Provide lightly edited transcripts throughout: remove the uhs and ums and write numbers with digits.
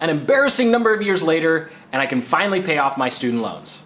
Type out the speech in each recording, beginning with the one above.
an embarrassing number of years later, and I can finally pay off my student loans.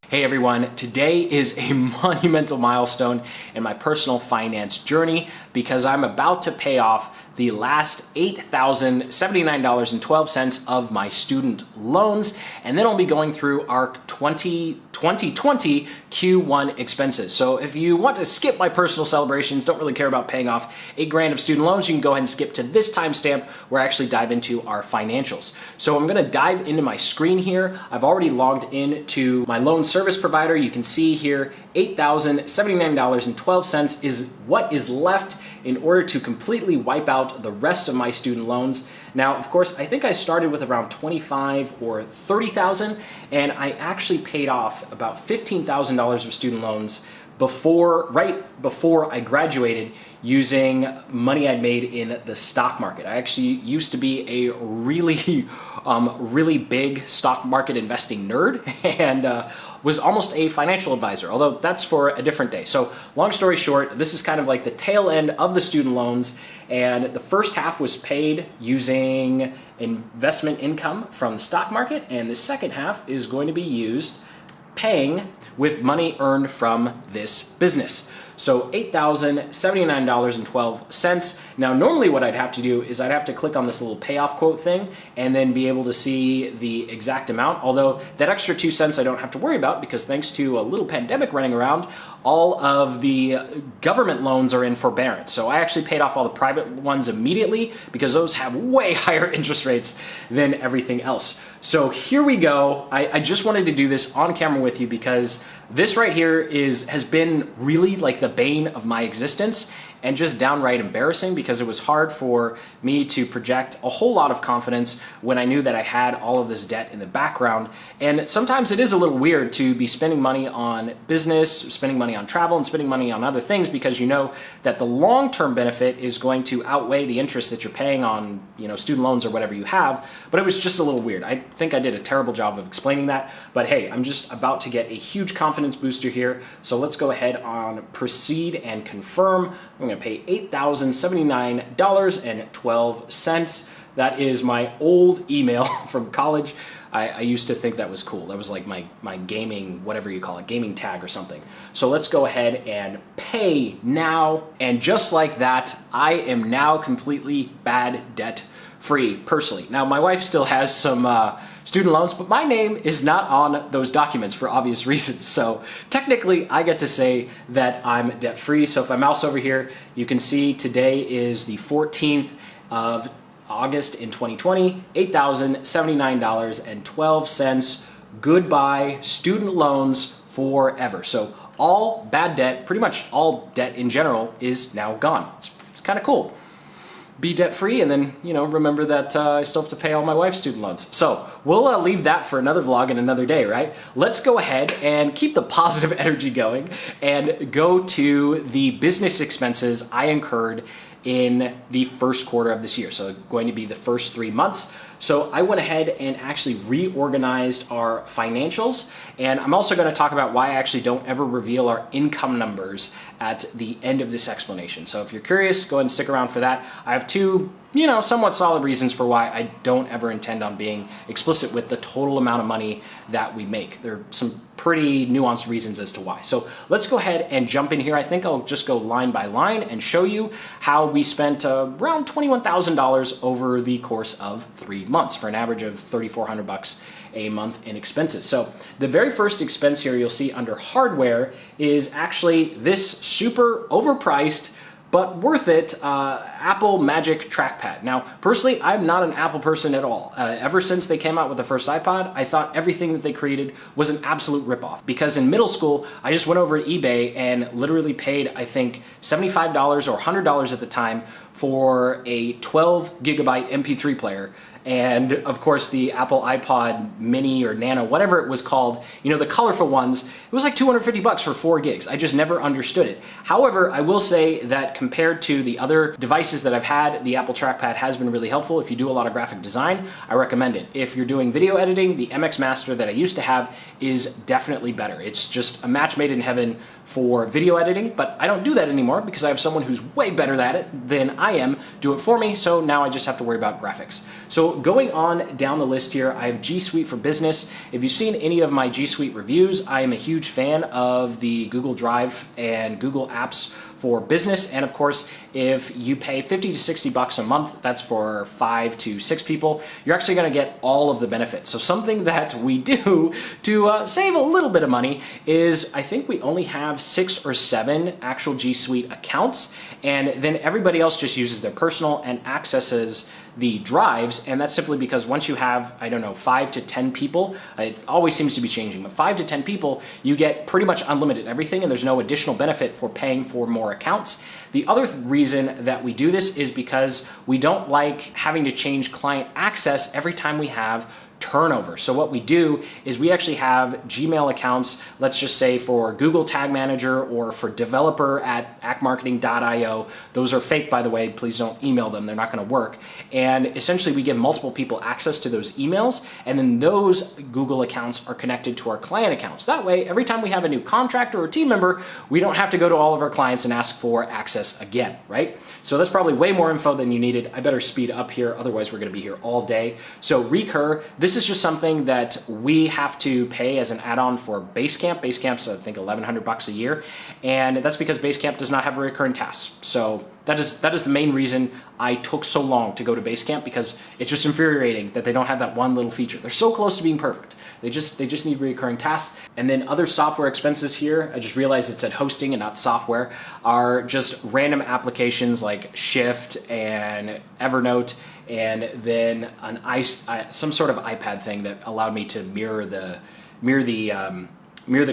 Hey everyone, today is a monumental milestone in my personal finance journey because I'm about to pay off the last $8,079.12 of my student loans, and then I'll be going through our 2020 Q1 expenses. So if you want to skip my personal celebrations, don't really care about paying off $8,000 of student loans, you can go ahead and skip to this timestamp where I actually dive into our financials. So I'm gonna dive into my screen here. I've already logged into my loan service provider. You can see here, $8,079.12 is what is left in order to completely wipe out the rest of my student loans. Now, of course, I think I started with around 25 or 30,000, and I actually paid off about $15,000 of student loans right before I graduated using money I'd made in the stock market. I actually used to be a really big stock market investing nerd and was almost a financial advisor, although that's for a different day. So long story short, this is kind of like the tail end of the student loans, and the first half was paid using investment income from the stock market, and the second half is going to be used paying with money earned from this business. So $8,079.12. Now, normally what I'd have to do is I'd have to click on this little payoff quote thing and then be able to see the exact amount. Although that extra 2 cents I don't have to worry about because thanks to a little pandemic running around, all of the government loans are in forbearance. So I actually paid off all the private ones immediately because those have way higher interest rates than everything else. So here we go. I just wanted to do this on camera with you because this right here has been really like the bane of my existence and just downright embarrassing because it was hard for me to project a whole lot of confidence when I knew that I had all of this debt in the background. And sometimes it is a little weird to be spending money on business, spending money on travel, and spending money on other things because you know that the long-term benefit is going to outweigh the interest that you're paying on, student loans or whatever you have. But it was just a little weird. I think I did a terrible job of explaining that, but hey, I'm just about to get a huge confidence booster here. So let's go ahead on proceed and confirm. I'm going to pay $8,079.12. That is my old email from college. I used to think that was cool. That was like my gaming, whatever you call it, gaming tag or something. So let's go ahead and pay now. And just like that, I am now completely bad debt free personally. Now, my wife still has some student loans, but my name is not on those documents for obvious reasons. So technically, I get to say that I'm debt free. So if I mouse over here, you can see today is the 14th of August in 2020, $8,079.12. Goodbye, student loans forever. So all bad debt, pretty much all debt in general, is now gone. It's kind of cool. Be debt-free and then, remember that I still have to pay all my wife's student loans. So we'll leave that for another vlog and another day, right? Let's go ahead and keep the positive energy going and go to the business expenses I incurred in the first quarter of this year. So going to be the first 3 months. So I went ahead and actually reorganized our financials. And I'm also going to talk about why I actually don't ever reveal our income numbers at the end of this explanation. So if you're curious, go ahead and stick around for that. I have two somewhat solid reasons for why I don't ever intend on being explicit with the total amount of money that we make. There are some pretty nuanced reasons as to why. So let's go ahead and jump in here. I think I'll just go line by line and show you how we spent around $21,000 over the course of 3 months for an average of $3,400 a month in expenses. So the very first expense here you'll see under hardware is actually this super overpriced but worth it Apple Magic Trackpad. Now, personally, I'm not an Apple person at all. Ever since they came out with the first iPod, I thought everything that they created was an absolute ripoff. Because in middle school, I just went over to eBay and literally paid, I think, $75 or $100 at the time for a 12 gigabyte MP3 player. And of course the Apple iPod Mini or Nano, whatever it was called, the colorful ones, it was like $250 for 4 gigs. I just never understood it. However, I will say that compared to the other devices that I've had, the Apple trackpad has been really helpful. If you do a lot of graphic design, I recommend it. If you're doing video editing, the MX Master that I used to have is definitely better. It's just a match made in heaven for video editing, but I don't do that anymore because I have someone who's way better at it than I am do it for me, so now I just have to worry about graphics. So going on down the list here, I have G Suite for Business. If you've seen any of my G Suite reviews, I am a huge fan of the Google Drive and Google Apps for business. And of course, if you pay 50 to 60 bucks a month, that's for 5 to 6 people, you're actually gonna get all of the benefits. So something that we do to save a little bit of money is, I think we only have 6 or 7 actual G Suite accounts, and then everybody else just uses their personal and accesses the drives, and that's simply because once you have, I don't know, 5 to 10 people, it always seems to be changing, but 5 to 10 people, you get pretty much unlimited everything, and there's no additional benefit for paying for more accounts. The other reason that we do this is because we don't like having to change client access every time we have turnover. So what we do is we actually have Gmail accounts, let's just say for Google Tag Manager or for developer at acmarketing.io. Those are fake, by the way. Please don't email them. They're not going to work. And essentially we give multiple people access to those emails, and then those Google accounts are connected to our client accounts. That way, every time we have a new contractor or team member, we don't have to go to all of our clients and ask for access again, right? So that's probably way more info than you needed. I better speed up here. Otherwise, we're going to be here all day. So Recur, this is just something that we have to pay as an add-on for Basecamp. Basecamp's, I think, 1,100 bucks a year, and that's because Basecamp does not have recurring tasks. So that is the main reason I took so long to go to Basecamp, because it's just infuriating that they don't have that one little feature. They're so close to being perfect. They just need recurring tasks. And then other software expenses here, I just realized it said hosting and not software, are just random applications like Shift and Evernote, and then some sort of iPad thing that allowed me to mirror the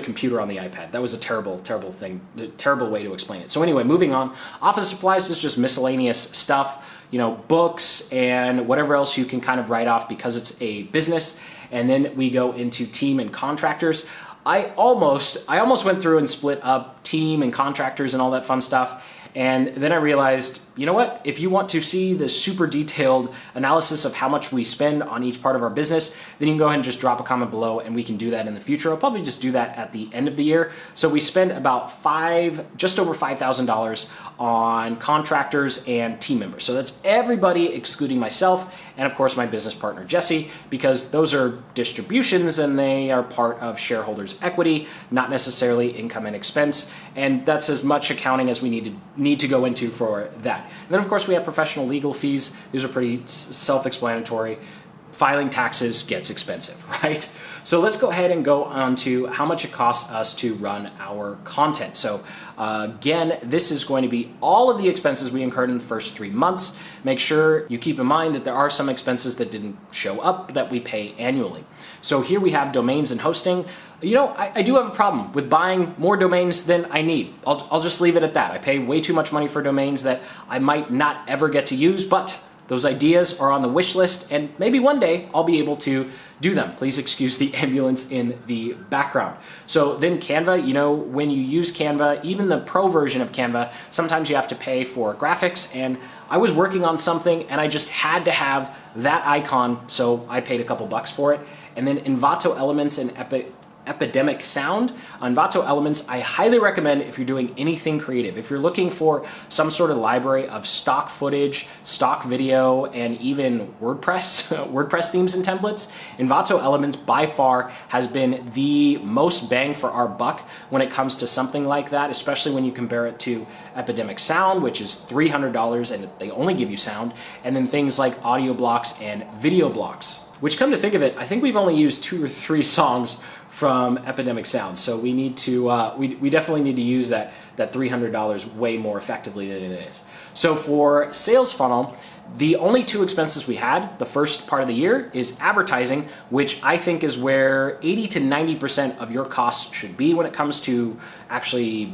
computer on the iPad. That was a terrible thing, a terrible way to explain it. So anyway, moving on. Office supplies is just miscellaneous stuff, you know, books and whatever else you can kind of write off because it's a business. And then we go into team and contractors. I almost went through and split up team and contractors and all that fun stuff. And then I realized, you know what? If you want to see the super detailed analysis of how much we spend on each part of our business, then you can go ahead and just drop a comment below and we can do that in the future. I'll probably just do that at the end of the year. So we spend about just over $5,000 on contractors and team members. So that's everybody excluding myself and of course my business partner, Jesse, because those are distributions and they are part of shareholders' equity, not necessarily income and expense. And that's as much accounting as we need to go into for that. And then of course we have professional legal fees. These are pretty self-explanatory. Filing taxes gets expensive, right? So let's go ahead and go on to how much it costs us to run our content. So again, this is going to be all of the expenses we incurred in the first 3 months. Make sure you keep in mind that there are some expenses that didn't show up that we pay annually. So here we have domains and hosting. You know, I do have a problem with buying more domains than I need. I'll just leave it at that. I pay way too much money for domains that I might not ever get to use, but those ideas are on the wish list, and maybe one day I'll be able to do them. Please excuse the ambulance in the background. So then Canva, you know, when you use Canva, even the pro version of Canva, sometimes you have to pay for graphics, and I was working on something and I just had to have that icon, so I paid a couple bucks for it. And then Envato Elements and Epidemic Sound. Envato Elements, I highly recommend if you're doing anything creative. If you're looking for some sort of library of stock footage, stock video, and even WordPress themes and templates, Envato Elements by far has been the most bang for our buck when it comes to something like that, especially when you compare it to Epidemic Sound, which is $300 and they only give you sound, and then things like audio blocks and video blocks. Which, come to think of it, I think we've only used 2 or 3 songs from Epidemic Sound. So we need to, we definitely need to use that $300 way more effectively than it is. So for Sales Funnel, the only 2 expenses we had the first part of the year is advertising, which I think is where 80 to 90% of your costs should be when it comes to actually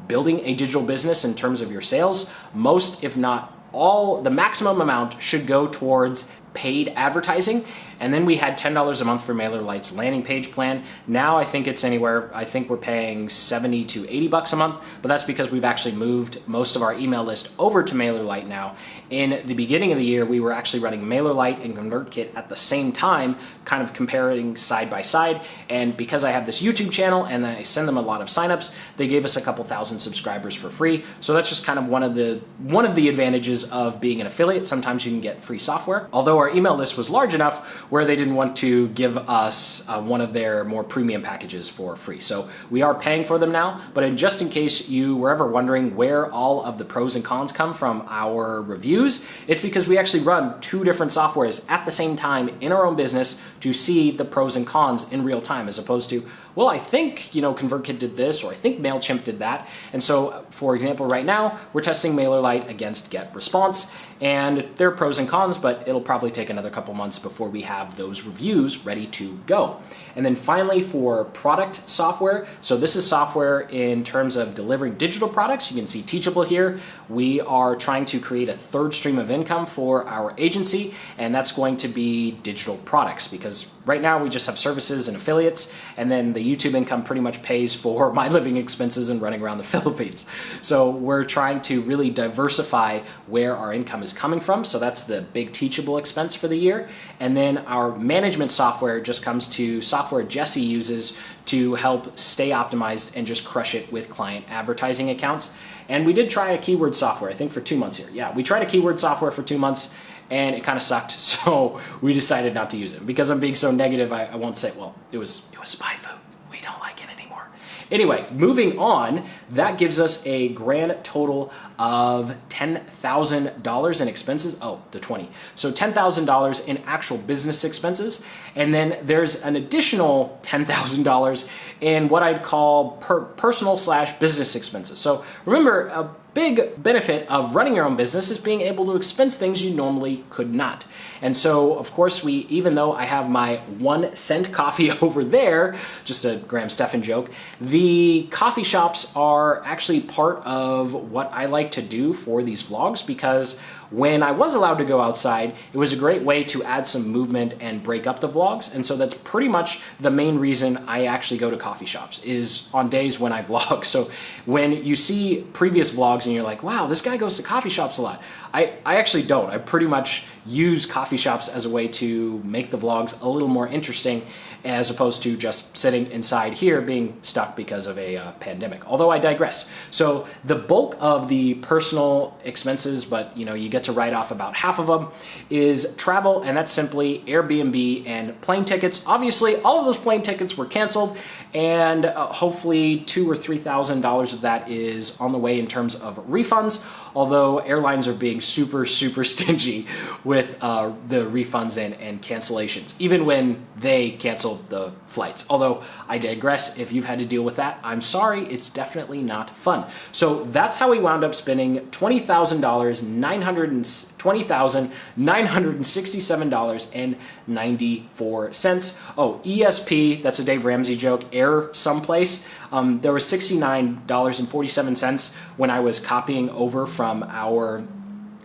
building a digital business in terms of your sales. Most, if not all, the maximum amount should go towards paid advertising. And then we had $10 a month for MailerLite's landing page plan. Now I think it's anywhere, I think we're paying 70 to 80 bucks a month, but that's because we've actually moved most of our email list over to MailerLite now. In the beginning of the year, we were actually running MailerLite and ConvertKit at the same time, kind of comparing side by side. And because I have this YouTube channel and I send them a lot of signups, they gave us a couple thousand subscribers for free. So that's just kind of one of the advantages of being an affiliate. Sometimes you can get free software. Although our email list was large enough where they didn't want to give us one of their more premium packages for free. So we are paying for them now, but just in case you were ever wondering where all of the pros and cons come from our reviews, it's because we actually run two different softwares at the same time in our own business to see the pros and cons in real time, as opposed to, well, I think, ConvertKit did this, or I think MailChimp did that. And so, for example, right now, we're testing MailerLite against GetResponse, and there are pros and cons, but it'll probably take another couple months before we have those reviews ready to go. And then finally, for product software, so this is software in terms of delivering digital products. You can see Teachable here. We are trying to create a third stream of income for our agency, and that's going to be digital products, because right now we just have services and affiliates, and then the YouTube income pretty much pays for my living expenses and running around the Philippines. So we're trying to really diversify where our income is coming from. So that's the big Teachable expense for the year. And then our management software just comes to software Jesse uses to help stay optimized and just crush it with client advertising accounts. And we did try a keyword software, I think for 2 months here. Yeah, we tried a keyword software for 2 months and it kind of sucked. So we decided not to use it. Because I'm being so negative, I won't say, well, it was spy food. We don't like it anymore. Anyway, moving on, that gives us a grand total of $10,000 in expenses. Oh, the 20. So $10,000 in actual business expenses. And then there's an additional $10,000 in what I'd call personal/business expenses. So remember, a big benefit of running your own business is being able to expense things you normally could not. And so, of course, even though I have my 1 cent coffee over there, just a Graham Stephan joke, the coffee shops are actually part of what I like to do for these vlogs, because when I was allowed to go outside, it was a great way to add some movement and break up the vlogs. And so that's pretty much the main reason I actually go to coffee shops, is on days when I vlog. So when you see previous vlogs and you're like, wow, this guy goes to coffee shops a lot, I actually don't. I pretty much use coffee shops as a way to make the vlogs a little more interesting, as opposed to just sitting inside here being stuck because of a pandemic. Although I digress. So the bulk of the personal expenses, but you get to write off about half of them, is travel, and that's simply Airbnb and plane tickets. Obviously, all of those plane tickets were canceled, and hopefully $2,000 or $3,000 of that is on the way in terms of refunds, although airlines are being super, super stingy with the refunds and cancellations, even when they cancel the flights. Although I digress, if you've had to deal with that, I'm sorry, it's definitely not fun. So that's how we wound up spending $20,967.94. Oh, ESP, that's a Dave Ramsey joke, error someplace. There was $69.47 when I was copying over from our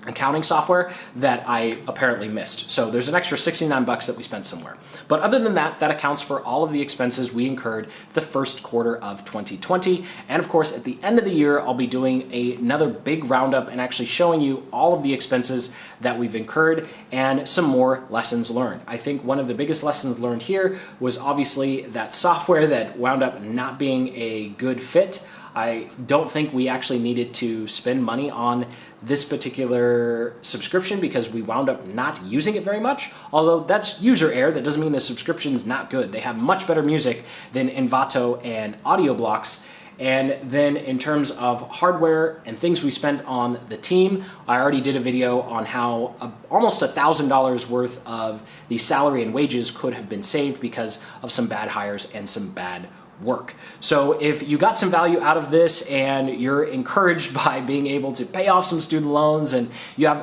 accounting software that I apparently missed. So there's an extra 69 bucks that we spent somewhere. But other than that, that accounts for all of the expenses we incurred the first quarter of 2020. And of course, at the end of the year, I'll be doing another big roundup and actually showing you all of the expenses that we've incurred and some more lessons learned. I think one of the biggest lessons learned here was obviously that software that wound up not being a good fit. I don't think we actually needed to spend money on this particular subscription because we wound up not using it very much. Although that's user error, that doesn't mean the subscription is not good. They have much better music than Envato and Audio Blocks. And then in terms of hardware and things we spent on the team, I already did a video on how almost $1,000 worth of the salary and wages could have been saved because of some bad hires and some bad work. So if you got some value out of this and you're encouraged by being able to pay off some student loans, and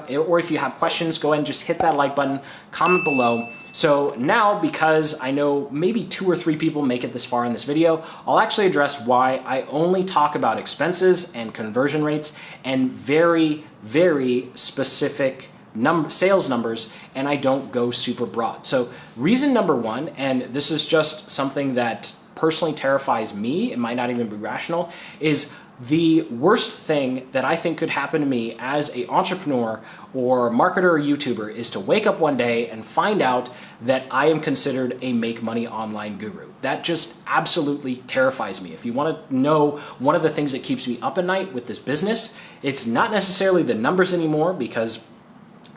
or if you have questions, go ahead and just hit that like button, comment below. So now, because I know maybe 2 or 3 people make it this far in this video, I'll actually address why I only talk about expenses and conversion rates and very, very specific sales numbers and I don't go super broad. So reason number one, and this is just something that personally terrifies me, it might not even be rational, is the worst thing that I think could happen to me as an entrepreneur or marketer or YouTuber is to wake up one day and find out that I am considered a make money online guru. That just absolutely terrifies me. If you want to know one of the things that keeps me up at night with this business, it's not necessarily the numbers anymore, because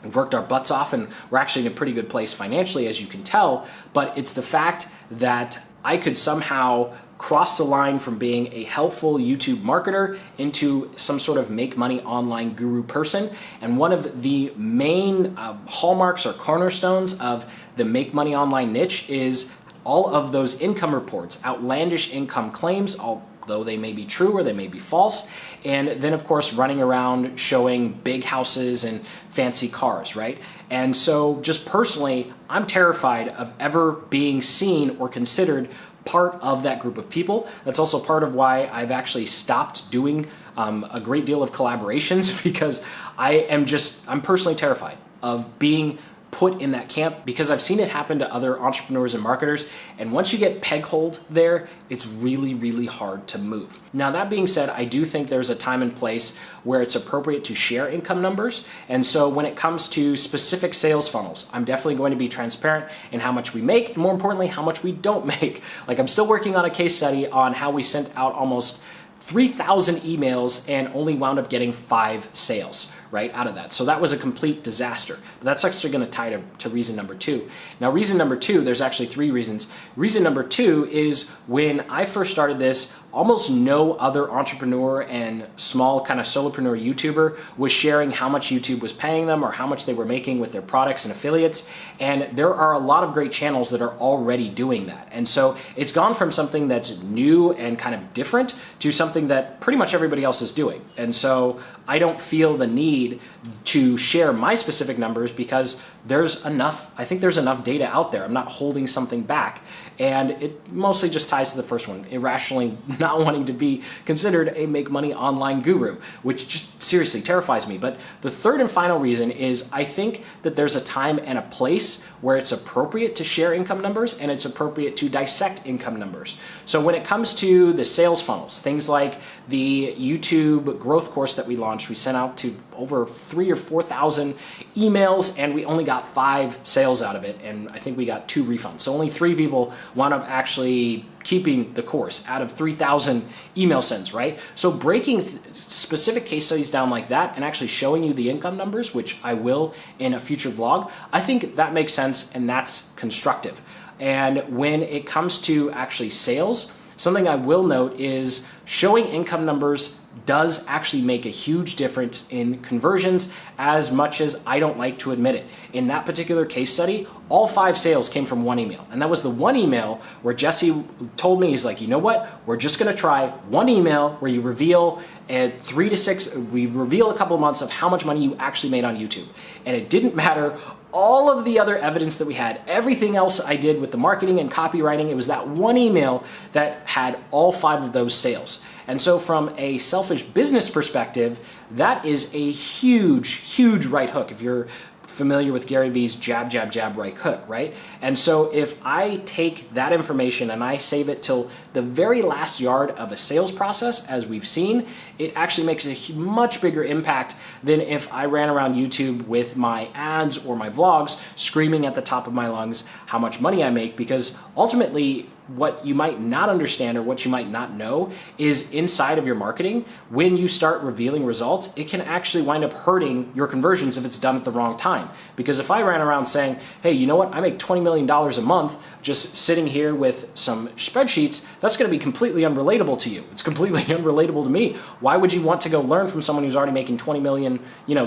we've worked our butts off and we're actually in a pretty good place financially, as you can tell, but it's the fact that I could somehow cross the line from being a helpful YouTube marketer into some sort of make money online guru person. And one of the main hallmarks or cornerstones of the make money online niche is all of those income reports, outlandish income claims, although they may be true or they may be false. And then of course, running around showing big houses and fancy cars, right? And so just personally, I'm terrified of ever being seen or considered part of that group of people. That's also part of why I've actually stopped doing a great deal of collaborations, because I'm personally terrified of being put in that camp, because I've seen it happen to other entrepreneurs and marketers. And once you get peg-holed there, it's really, really hard to move. Now, that being said, I do think there's a time and place where it's appropriate to share income numbers. And so when it comes to specific sales funnels, I'm definitely going to be transparent in how much we make, and more importantly, how much we don't make. Like, I'm still working on a case study on how we sent out almost 3,000 emails and only wound up getting 5 sales, right, out of that. So that was a complete disaster. But that's actually going to tie to reason number 2. Now, reason number 2, there's actually 3 reasons. Reason number 2 is when I first started this, almost no other entrepreneur and small kind of solopreneur YouTuber was sharing how much YouTube was paying them or how much they were making with their products and affiliates. And there are a lot of great channels that are already doing that. And so it's gone from something that's new and kind of different to something that pretty much everybody else is doing. And so I don't feel the need to share my specific numbers, because I think there's enough data out there. I'm not holding something back. And it mostly just ties to the first one, irrationally not wanting to be considered a make money online guru, which just seriously terrifies me. But the third and final reason is I think that there's a time and a place where it's appropriate to share income numbers and it's appropriate to dissect income numbers. So when it comes to the sales funnels, things like the YouTube growth course that we launched, we sent out to over 3,000 or 4,000 emails and we only got 5 sales out of it. And I think we got 2 refunds. So only 3 people wound up actually keeping the course out of 3,000 email sends, right? So breaking specific case studies down like that and actually showing you the income numbers, which I will in a future vlog, I think that makes sense and that's constructive. And when it comes to actually sales, something I will note is showing income numbers does actually make a huge difference in conversions, as much as I don't like to admit it. In that particular case study, all 5 sales came from 1 email. And that was the one email where Jesse told me, he's like, you know what? We're just gonna try 1 email where you reveal at 3 to 6, we reveal a couple of months of how much money you actually made on YouTube. And it didn't matter all of the other evidence that we had, everything else I did with the marketing and copywriting, it was that 1 email that had all 5 of those sales. And so from a selfish business perspective, that is a huge, huge right hook. If you're familiar with Gary Vee's jab, jab, jab, right hook, right? And so if I take that information and I save it till the very last yard of a sales process, as we've seen, it actually makes a much bigger impact than if I ran around YouTube with my ads or my vlogs screaming at the top of my lungs how much money I make, because ultimately what you might not understand or what you might not know is inside of your marketing, when you start revealing results, it can actually wind up hurting your conversions if it's done at the wrong time. Because if I ran around saying, hey, you know what, I make $20 million a month just sitting here with some spreadsheets, that's gonna be completely unrelatable to you. It's completely unrelatable to me. Why would you want to go learn from someone who's already making $20 million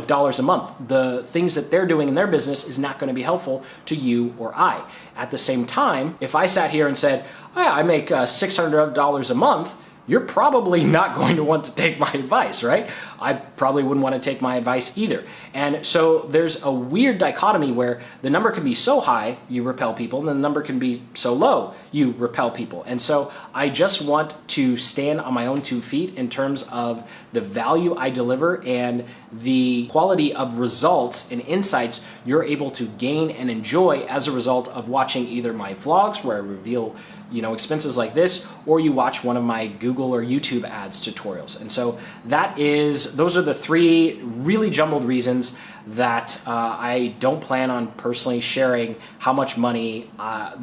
dollars a month? The things that they're doing in their business is not gonna be helpful to you or I. At the same time, if I sat here and said, oh yeah, I make $600 a month, you're probably not going to want to take my advice, right? I probably wouldn't want to take my advice either. And so there's a weird dichotomy where the number can be so high, you repel people, and the number can be so low, you repel people. And so I just want to stand on my own 2 feet in terms of the value I deliver and the quality of results and insights you're able to gain and enjoy as a result of watching either my vlogs where I reveal expenses like this, or you watch one of my Google or YouTube ads tutorials. And so those are the 3 really jumbled reasons that I don't plan on personally sharing how much money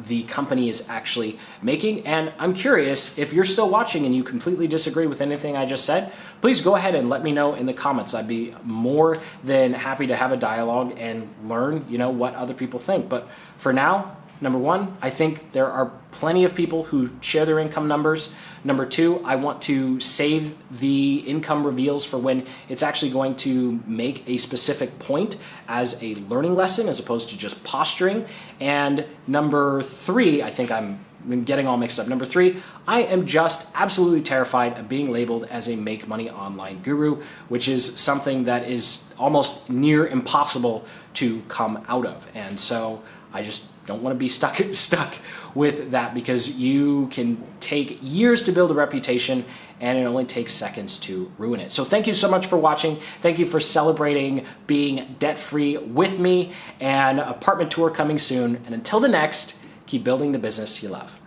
the company is actually making. And I'm curious, if you're still watching and you completely disagree with anything I just said, please go ahead and let me know in the comments. I'd be more than happy to have a dialogue and learn, what other people think. But for now, number 1, I think there are plenty of people who share their income numbers. Number 2, I want to save the income reveals for when it's actually going to make a specific point as a learning lesson as opposed to just posturing. And number 3, I think I'm getting all mixed up. Number 3, I am just absolutely terrified of being labeled as a make money online guru, which is something that is almost near impossible to come out of. And so I just don't want to be stuck with that, because you can take years to build a reputation and it only takes seconds to ruin it. So thank you so much for watching. Thank you for celebrating being debt-free with me, and apartment tour coming soon. And until the next, keep building the business you love.